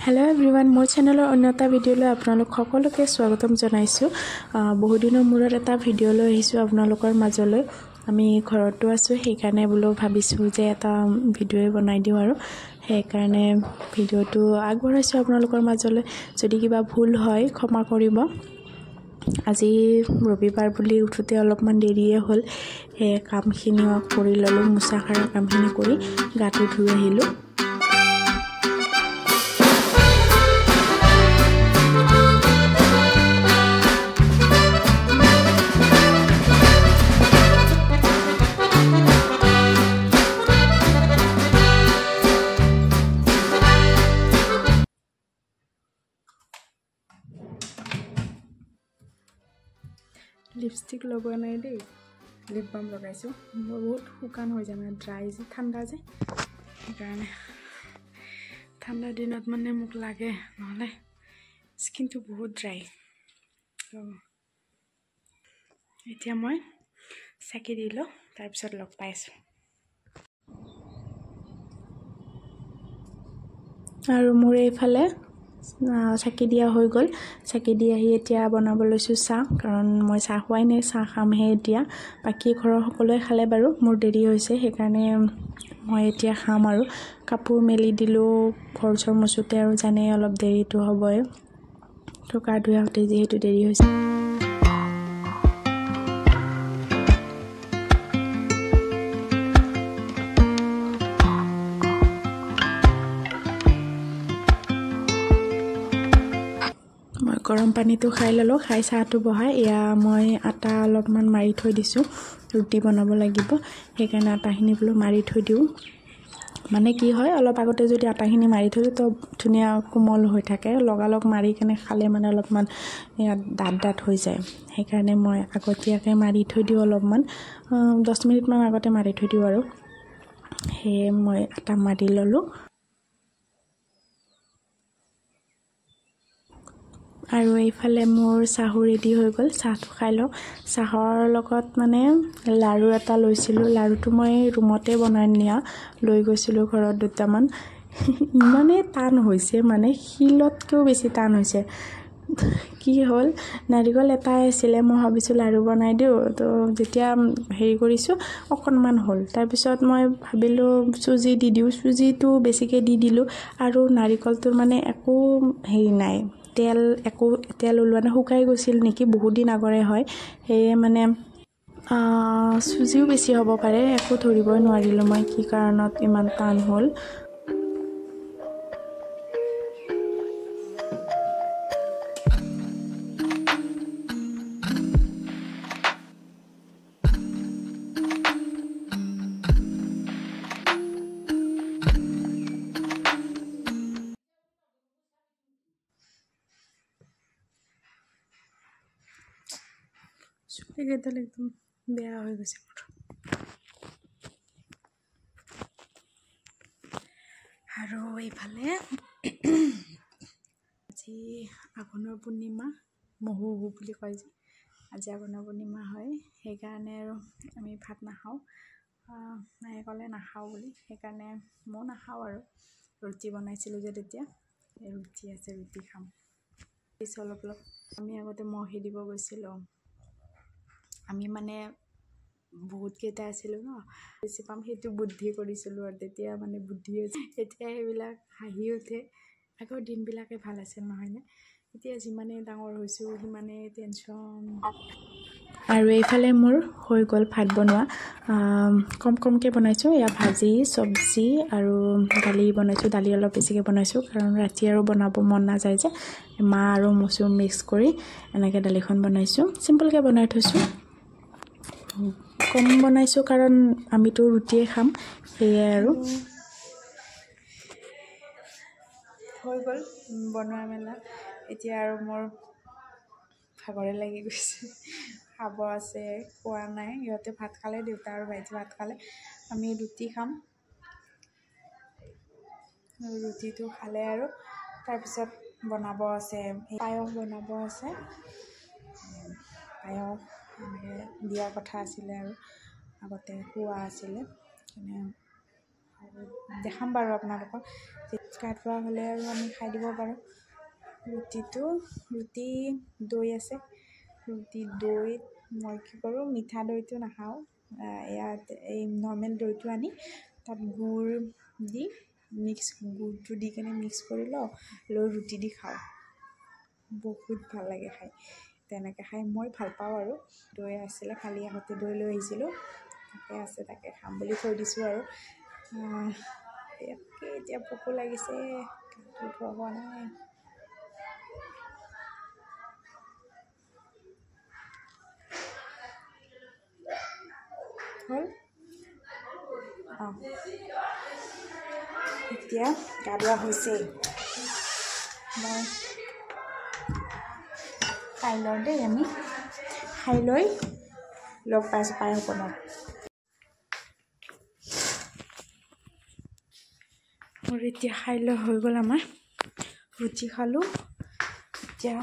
Hello everyone मोर चेनेलर अन्य এটা ভিডিঅ'লৈ আপোনালোক সকলোকে স্বাগতম জনাইছোঁ। বহুদিনৰ মূৰত এটা ভিডিঅ' লৈ আহিছোঁ আপোনালোকৰ মাজলৈ। আমি ঘৰতো আছোঁ, সেইকাৰণে বোলো ভাবিছোঁ যে এটা ভিডিঅ'ই বনাই দিওঁ আৰু সেইকাৰণে ভিডিঅ'টো আগবঢ়াইছোঁ আপোনালোকৰ মাজলৈ। যদি কিবা ভুল হয় ক্ষমা কৰিব। আজি ৰবিবাৰ বুলি উঠোতে অলপমান দেৰিয়ে হ'ল, সেই কামখিনি কৰি ল'লোঁ। মোচা সাৰা কামখিনি কৰি গাটো ধুই আহিলোঁ। লিপষ্টিক লগোৱা নাই দেই, লিপ বাম লগাইছোঁ। মই বহুত শুকান হৈ যায়, মানে ড্ৰাই যে, ঠাণ্ডা যে, সেইকাৰণে ঠাণ্ডা দিনত মানে মোক লাগে, নহ'লে স্কিনটো বহুত ড্ৰাই। এতিয়া মই চাকি দি লওঁ, তাৰপিছত লগ পাইছোঁ। আৰু মোৰ এইফালে চাকি দিয়া হৈ গ'ল। চাকি দি আহি এতিয়া বনাব লৈছোঁ চাহ, কাৰণ মই চাহ খোৱাই নাই, চাহ খামহে এতিয়া। বাকী ঘৰৰ সকলোৱে খালে বাৰু, মোৰ দেৰি হৈছে, সেইকাৰণে মই এতিয়া খাম আৰু। কাপোৰ মেলি দিলোঁ ঘৰ চৰ মচোতে, আৰু জানে অলপ দেৰিটো হ'বই, তো গা ধুই আহোঁতে যিহেতু দেৰি হৈছে। মই গৰম পানীটো খাই ল'লোঁ, খাই চাহটো বহাই এয়া মই আটা অলপমান মাৰি থৈ দিছোঁ, ৰুটি বনাব লাগিব, সেইকাৰণে আটাখিনি বোলো মাৰি থৈ দিওঁ। মানে কি হয়, অলপ আগতে যদি আটাখিনি মাৰি থৈ দিওঁ তো ধুনীয়া কোমল হৈ থাকে, লগালগ মাৰি কেনে খালে মানে অলপমান ইয়াত ডাঠ হৈ যায়। সেইকাৰণে মই আগতীয়াকৈ মাৰি থৈ দিওঁ, অলপমান 10 মিনিটমান আগতে মাৰি থৈ দিওঁ আৰু। সেয়ে মই আটা মাৰি ল'লোঁ। আৰু এইফালে মোৰ চাহো ৰেডি হৈ গ'ল, চাহটো খাই লওঁ। চাহৰ লগত মানে লাড়ু এটা লৈছিলোঁ, লাড়ুটো মই ৰুমতে বনাই লৈ গৈছিলোঁ ঘৰত দুটামান। ইমানেই টান হৈছে, মানে শিলতকৈও বেছি টান হৈছে। কি হ'ল, নাৰিকল এটাই আছিলে, মই ভাবিছোঁ লাড়ু বনাই দিওঁ, তো যেতিয়া হেৰি কৰিছোঁ অকণমান হ'ল। তাৰপিছত মই ভাবিলোঁ চুজি দি দিওঁ, চুজিটো বেছিকৈ দি দিলোঁ, আৰু নাৰিকলটোৰ মানে একো হেৰি নাই, তেল ওলোৱা নাই, শুকাই গৈছিল নেকি, বহুত দিন আগৰে হয়। সেয়ে মানে চুজিও বেছি হ'ব পাৰে, একো ধৰিবই নোৱাৰিলোঁ মই কি কাৰণত ইমান টান হ'ল। চুলিকেইডাল একদম বেয়া হৈ গৈছে মোৰ। আৰু এইফালে আজি আঘোণৰ পূৰ্ণিমা, মহু বুলি কয় যে, আজি আঘোণৰ পূৰ্ণিমা হয়, সেইকাৰণে আৰু আমি ভাত নাখাওঁ। মায়ে ক'লে নাখাওঁ বুলি, সেইকাৰণে ময়ো নাখাওঁ আৰু। ৰুটি বনাইছিলোঁ যে তেতিয়া, ৰুটি আছে, ৰুটি খাম। অলপ আমি আগতে মহে দিব গৈছিলোঁ, আমি মানে বহুতকেইটা আছিলোঁ ন, বেছি পাম সেইটো বুদ্ধি কৰিছিলোঁ, আৰু তেতিয়া মানে বুদ্ধি হৈছে। এতিয়া সেইবিলাক হাঁহি উঠে, আগৰ দিনবিলাকে ভাল আছিল নহয়নে? এতিয়া যিমানে ডাঙৰ হৈছোঁ সিমানেই টেনশ্যন। আৰু এইফালে মোৰ হৈ গ'ল ভাত বনোৱা, কমকৈ বনাইছোঁ। এয়া ভাজি, চব্জি আৰু দালি বনাইছোঁ। দালি অলপ বেছিকৈ বনাইছোঁ, কাৰণ ৰাতি আৰু বনাব মন নাযায় যে, মাহ আৰু মচুৰ মিক্স কৰি এনেকৈ দালিখন বনাইছোঁ। চিম্পলকৈ বনাই থৈছোঁ, কম বনাইছোঁ কাৰণ আমিতো ৰুটিয়ে খাম, সেয়াই আৰু। হৈ গ'ল বনোৱা মেলা, এতিয়া আৰু মোৰ ভাগৰে লাগি গৈছে, খাব আছে, খোৱা নাই। সিহঁতে ভাত খালে, দেউতা আৰু ভাইটি ভাত খালে, আমি ৰুটি খাম। ৰুটিটো খালে আৰু তাৰপিছত বনাব আছে, পায়স বনাব আছে। পায়স এনেকৈ দিয়াৰ কথা আছিলে, আৰু আগতে খোৱা আছিলে, দেখাম বাৰু আপোনালোকক কাটোৱা হ'লে আৰু আমি খাই দিব পাৰোঁ। ৰুটি দৈ আছে, ৰুটি দৈত মই কি কৰোঁ, মিঠা দৈটো নাখাওঁ, ইয়াত এই নৰ্মেল দৈটো আনি তাত গুড় দি গুড়টো দি কিনে মিক্স কৰি লৈ ৰুটি দি খাওঁ। বহুত ভাল লাগে খাই, তেনেকৈ খাই মই ভাল পাওঁ। আৰু দৈ আছিলে, কালি আহোঁতে দৈ লৈ আহিছিলোঁ, তাকে খাম বুলি থৈ দিছোঁ। আৰু এতিয়া ভোকো লাগিছে, খোৱা হোৱা নাই। হ'ল এতিয়া গা ধোৱা হৈছেই। মই খাই লওঁ দেই, আমি খাই লৈ লগ পাইছোঁ পায়স বনাম। মোৰ এতিয়া খাই লৈ হৈ গ'ল, আমাৰ ৰুটি খালোঁ। এতিয়া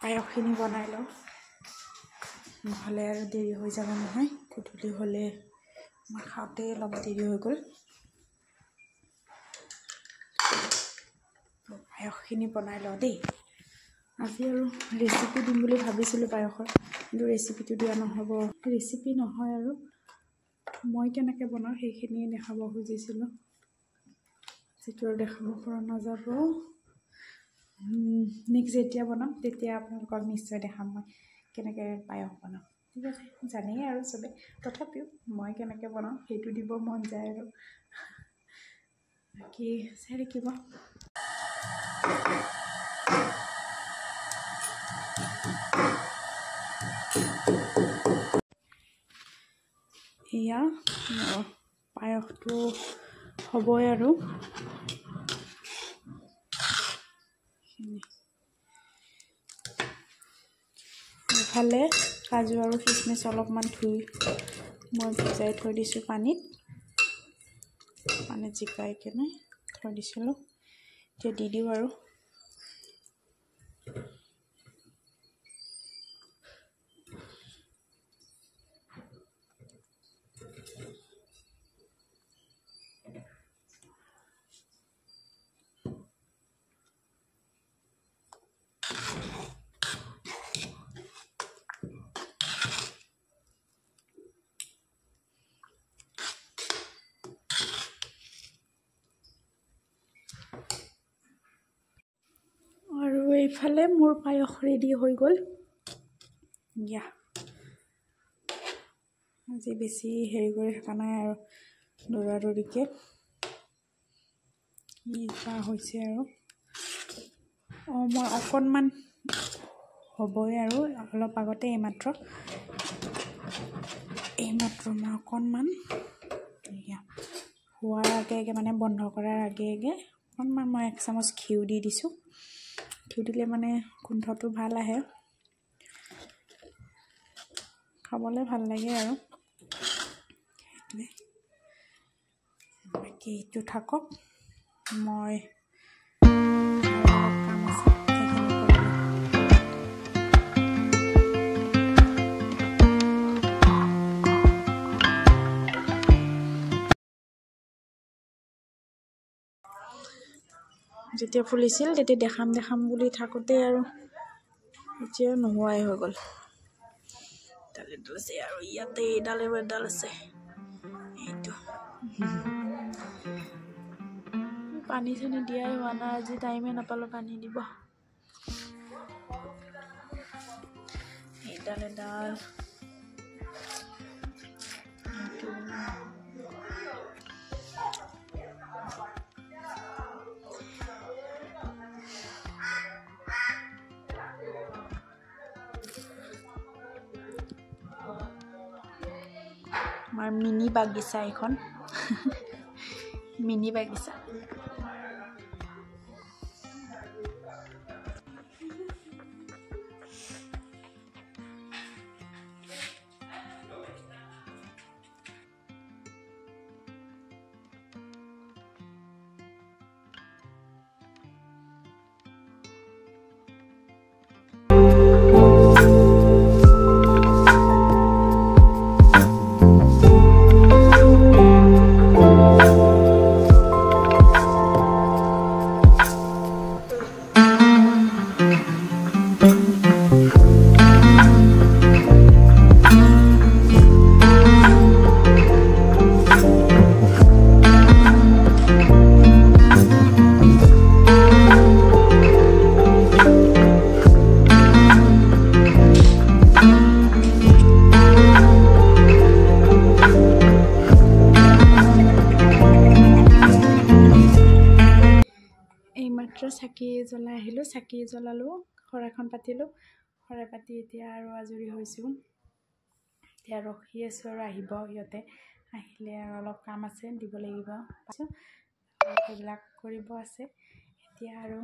পায়সখিনি বনাই লওঁ, নহ'লে আৰু দেৰি হৈ যাব নহয়, গধূলি হ'লে আমাৰ খাওঁতে অলপ দেৰি হৈ গ'ল। পায়সখিনি বনাই লওঁ দেই। আজি আৰু ৰেচিপি দিম বুলি ভাবিছিলোঁ পায়সৰ, কিন্তু ৰেচিপিটো দিয়া নহ'ব। ৰেচিপি নহয় আৰু মই কেনেকৈ বনাওঁ সেইখিনিয়ে দেখাব খুজিছিলোঁ, যিটো আৰু দেখাব পৰা নাযাব। নেক্সট যেতিয়া বনাম তেতিয়া আপোনালোকক নিশ্চয় দেখাম মই কেনেকৈ পায়স বনাওঁ। ঠিক আছে, জানেই আৰু চবে, তথাপিও মই কেনেকৈ বনাওঁ সেইটো দিব মন যায় আৰু। বাকী চাই থাকিব। এয়া পায়সটো হ'বই আৰু ইফালে কাজু আৰু খিচমিচ অলপমান ধুই মই ভিজাই থৈ দিছোঁ পানীত জিকাই কেনে থৈ দিছিলোঁ। এতিয়া দি দিওঁ আৰু এইফালে মোৰ পায়স ৰেডি হৈ গ'ল। আজি বেছি হেৰি কৰি থকা নাই আৰু দৌৰাদৌৰিকৈ কি বা হৈছে আৰু মই অকণমান হ'বই আৰু অলপ আগতে এইমাত্ৰ মই অকণমান হোৱাৰ আগে মানে বন্ধ কৰাৰ আগে অকণমান মই 1 চামুচ ঘিউ দি দিছোঁ। ঘিউ দিলে মানে গোন্ধটো ভাল আহে, খাবলৈ ভাল লাগে আৰু সেইটোৱে। বাকী এইটো থাকক, মই কাম আছে সেইখিনি কৰি লওঁ। যেতিয়া ফুলিছিল তেতিয়া দেখাম বুলি থাকোঁতে আৰু এতিয়া নোহোৱাই হৈ গ'ল। এডাল আছে আৰু ইয়াতে এডাল আছে, এইটো পানী চানী দিয়াই হোৱা নাই, আজি টাইমে নাপালোঁ পানী দিব। এডাল আমাৰ মিনি বাগিচা এখন মিনি বাগিচা। এইমাত্ৰ চাকি জ্বলাই আহিলোঁ, চাকি জ্বলালোঁ, শৰাইখন পাতিলোঁ, শৰাই পাতি এতিয়া আৰু আজৰি হৈছোঁ। এতিয়া ৰখি আছোঁ আৰু আহিব সিহঁতে, আহিলে আৰু অলপ কাম আছে দিব লাগিব, সেইবিলাক কৰিব আছে। এতিয়া আৰু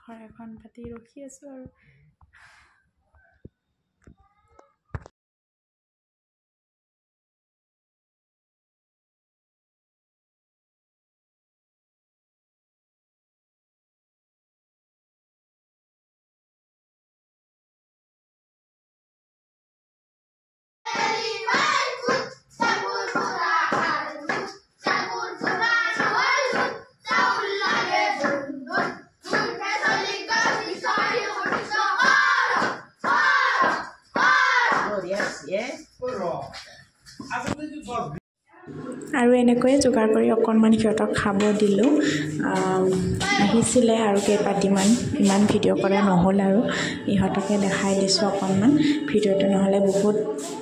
শৰাইখন পাতি ৰখি আছোঁ আৰু। আৰু এনেকৈয়ে যোগাৰ কৰি অকণমান সিহঁতক খাব দিলোঁ। আহিছিলে আৰু কেইপাতিমান, ইমান ভিডিঅ' কৰা নহ'ল আৰু ইহঁতকে দেখাই দিছোঁ অকণমান, ভিডিঅ'টো নহ'লে বহুত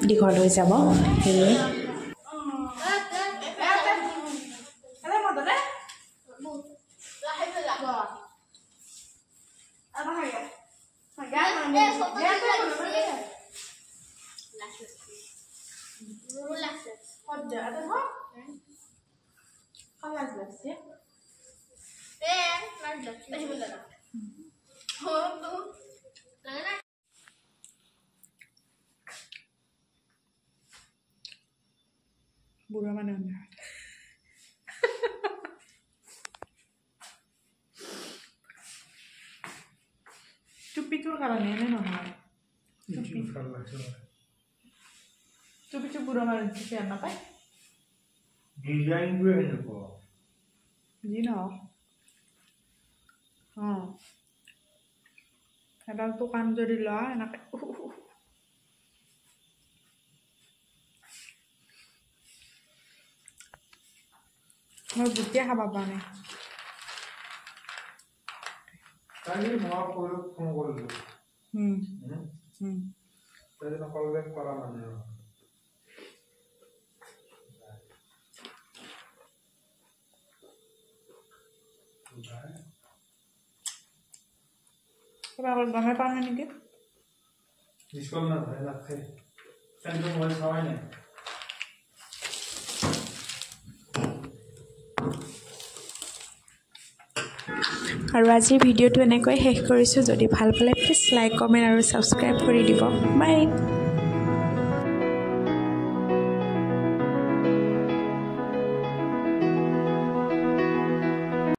দীঘল হৈ যাব, সেয়ে বুঢ়া মানুহ টুপিটোৰ কাৰণে নে নহয়? টুপিটো বুঢ়া মানুহ বেয়া নাপায়, ডিজাইনটোৱে সেনেকুৱা যি নহওক। এডালটো কাণ যদি লোৱা এনেকৈ মই গোটেই খাব পৰা নাই। কালি মই ফোন কৰিলোঁ, কল বেক কৰা মানে কিবা গমে পাওঁ নেকি? স্কুল না ধৰে নাথাকে কিন্তু মই চাৱাই নাই। আৰু আজিৰ ভিডিঅ'টো এনেকৈ শেষ কৰিছোঁ। যদি ভাল পালে প্লিজ লাইক, কমেণ্ট আৰু ছাবস্ক্ৰাইব কৰি দিব। বাই।